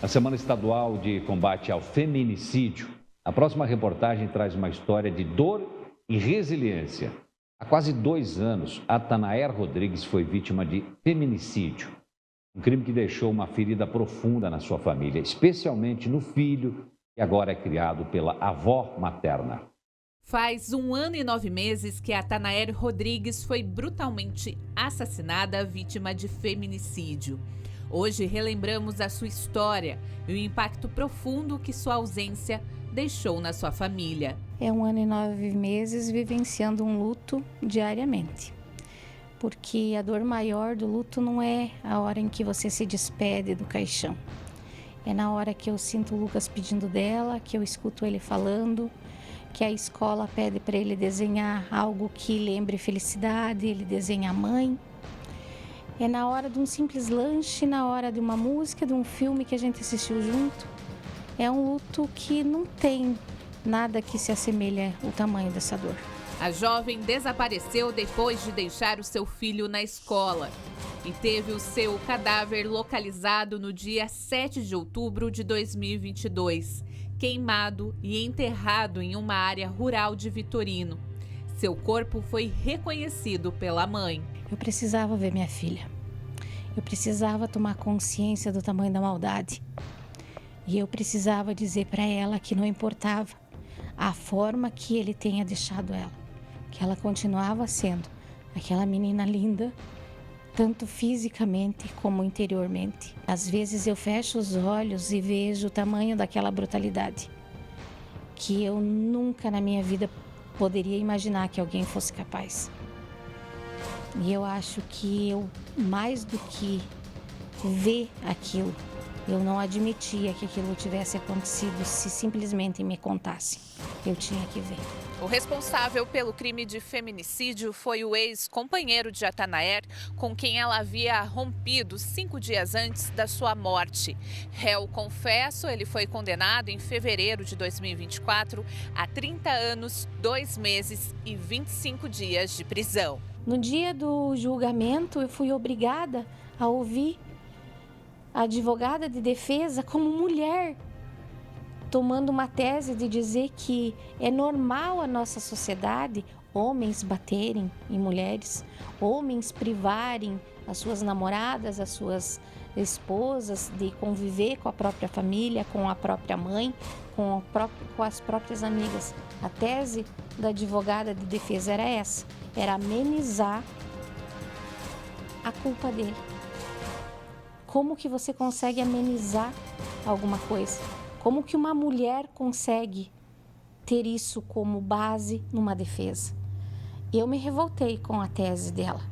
A Semana Estadual de Combate ao Feminicídio. A próxima reportagem traz uma história de dor e resiliência. Há quase 2 anos, Atanaer Rodrigues foi vítima de feminicídio. Um crime que deixou uma ferida profunda na sua família, especialmente no filho, que agora é criado pela avó materna. Faz 1 ano e 9 meses que Atanaer Rodrigues foi brutalmente assassinada, vítima de feminicídio. Hoje relembramos a sua história e o impacto profundo que sua ausência deixou na sua família. É 1 ano e 9 meses vivenciando um luto diariamente. Porque a dor maior do luto não é a hora em que você se despede do caixão. É na hora que eu sinto o Lucas pedindo dela, que eu escuto ele falando, que a escola pede para ele desenhar algo que lembre felicidade, ele desenha a mãe. É na hora de um simples lanche, na hora de uma música, de um filme que a gente assistiu junto. É um luto que não tem nada que se assemelhe ao tamanho dessa dor. A jovem desapareceu depois de deixar o seu filho na escola e teve o seu cadáver localizado no dia 7 de outubro de 2022, queimado e enterrado em uma área rural de Vitorino. Seu corpo foi reconhecido pela mãe. Eu precisava ver minha filha. Eu precisava tomar consciência do tamanho da maldade. E eu precisava dizer para ela que não importava a forma que ele tenha deixado ela, que ela continuava sendo aquela menina linda, tanto fisicamente como interiormente. Às vezes eu fecho os olhos e vejo o tamanho daquela brutalidade, que eu nunca na minha vida poderia imaginar que alguém fosse capaz. E eu acho que eu, mais do que ver aquilo, eu não admitia que aquilo tivesse acontecido se simplesmente me contassem. Eu tinha que ver. O responsável pelo crime de feminicídio foi o ex-companheiro de Atanaer, com quem ela havia rompido 5 dias antes da sua morte. Réu confesso, ele foi condenado em fevereiro de 2024 a 30 anos, 2 meses e 25 dias de prisão. No dia do julgamento, eu fui obrigada a ouvir a advogada de defesa como mulher, tomando uma tese de dizer que é normal a nossa sociedade homens baterem em mulheres, homens privarem as suas namoradas, as suas esposas de conviver com a própria família, com a própria mãe, com as próprias amigas. A tese da advogada de defesa era essa, era amenizar a culpa dele. Como que você consegue amenizar alguma coisa? Como que uma mulher consegue ter isso como base numa defesa? Eu me revoltei com a tese dela,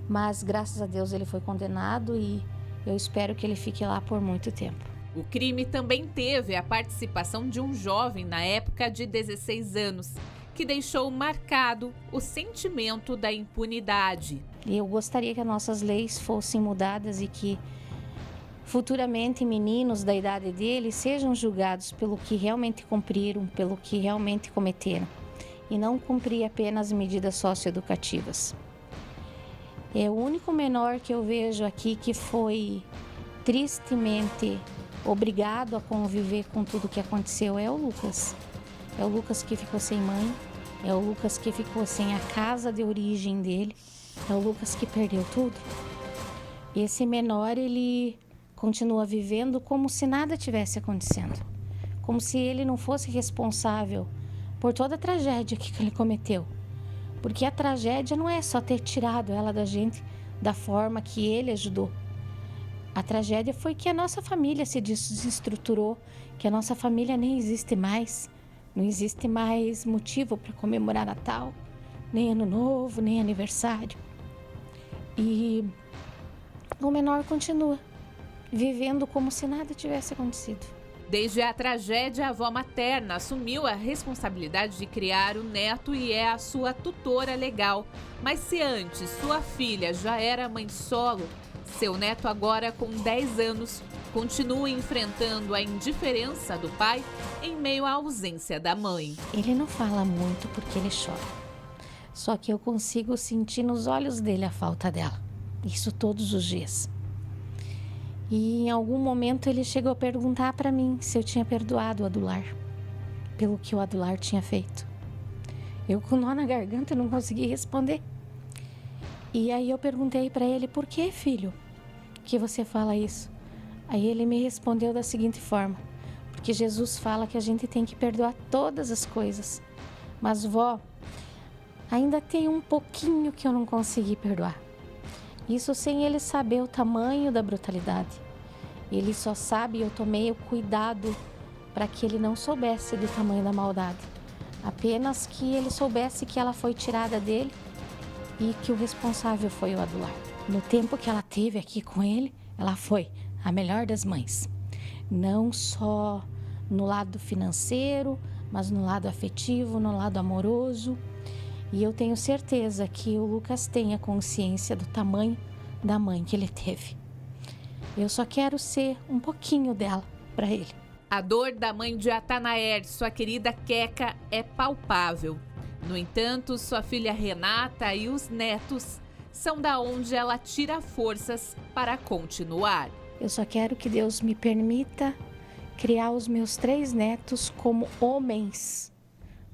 mas graças a Deus ele foi condenado e eu espero que ele fique lá por muito tempo. O crime também teve a participação de um jovem na época de 16 anos, que deixou marcado o sentimento da impunidade. Eu gostaria que as nossas leis fossem mudadas e que futuramente meninos da idade dele sejam julgados pelo que realmente cumpriram, pelo que realmente cometeram, e não cumprir apenas medidas socioeducativas. É o único menor que eu vejo aqui que foi tristemente obrigado a conviver com tudo que aconteceu é o Lucas. É o Lucas que ficou sem mãe, é o Lucas que ficou sem a casa de origem dele, é o Lucas que perdeu tudo. E esse menor, ele continua vivendo como se nada tivesse acontecendo, como se ele não fosse responsável por toda a tragédia que ele cometeu. Porque a tragédia não é só ter tirado ela da gente da forma que ele ajudou. A tragédia foi que a nossa família se desestruturou, que a nossa família nem existe mais. Não existe mais motivo para comemorar Natal, nem Ano Novo, nem aniversário. E o menor continua vivendo como se nada tivesse acontecido. Desde a tragédia, a avó materna assumiu a responsabilidade de criar o neto e é a sua tutora legal. Mas se antes sua filha já era mãe solo, seu neto agora com 10 anos continua enfrentando a indiferença do pai em meio à ausência da mãe. Ele não fala muito porque ele chora. Só que eu consigo sentir nos olhos dele a falta dela. Isso todos os dias. E em algum momento ele chegou a perguntar para mim se eu tinha perdoado o Adular, pelo que o Adular tinha feito. Eu com nó na garganta não consegui responder. E aí eu perguntei para ele: por que, filho, que você fala isso? Aí ele me respondeu da seguinte forma: porque Jesus fala que a gente tem que perdoar todas as coisas. Mas, vó, ainda tem um pouquinho que eu não consegui perdoar. Isso sem ele saber o tamanho da brutalidade. Ele só sabe, eu tomei o cuidado para que ele não soubesse do tamanho da maldade. Apenas que ele soubesse que ela foi tirada dele e que o responsável foi o Adular. No tempo que ela teve aqui com ele, ela foi a melhor das mães. Não só no lado financeiro, mas no lado afetivo, no lado amoroso. E eu tenho certeza que o Lucas tem a consciência do tamanho da mãe que ele teve. Eu só quero ser um pouquinho dela para ele. A dor da mãe de Atanaer, sua querida Queca, é palpável. No entanto, sua filha Renata e os netos são da onde ela tira forças para continuar. Eu só quero que Deus me permita criar os meus 3 netos como homens.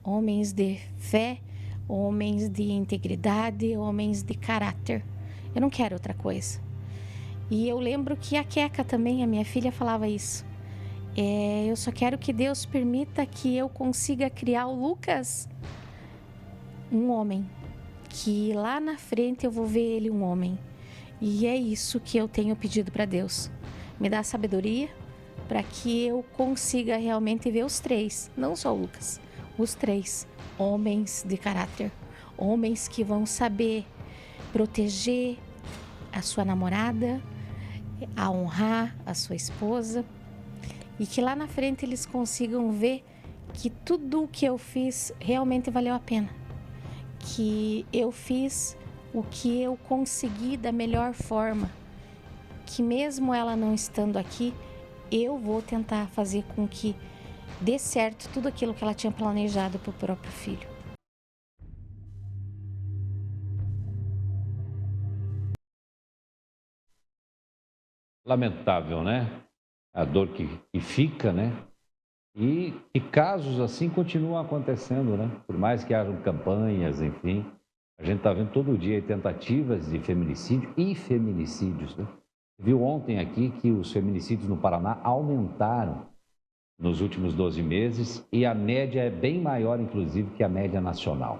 Homens de fé, homens de integridade, homens de caráter. Eu não quero outra coisa. E eu lembro que a Queca também, a minha filha, falava isso. Eu só quero que Deus permita que eu consiga criar o Lucas um homem. Que lá na frente eu vou ver ele um homem. E é isso que eu tenho pedido para Deus. Me dá sabedoria para que eu consiga realmente ver os 3, não só o Lucas, os 3 homens de caráter, homens que vão saber proteger a sua namorada, a honrar a sua esposa, e que lá na frente eles consigam ver que tudo o que eu fiz realmente valeu a pena, que eu fiz o que eu consegui da melhor forma, que mesmo ela não estando aqui, eu vou tentar fazer com que dê certo tudo aquilo que ela tinha planejado para o próprio filho. Lamentável, né? A dor que fica, né? E casos assim continuam acontecendo, né? Por mais que hajam campanhas, enfim, a gente está vendo todo dia tentativas de feminicídio e feminicídios, né? Viu ontem aqui que os feminicídios no Paraná aumentaram nos últimos 12 meses e a média é bem maior, inclusive, que a média nacional.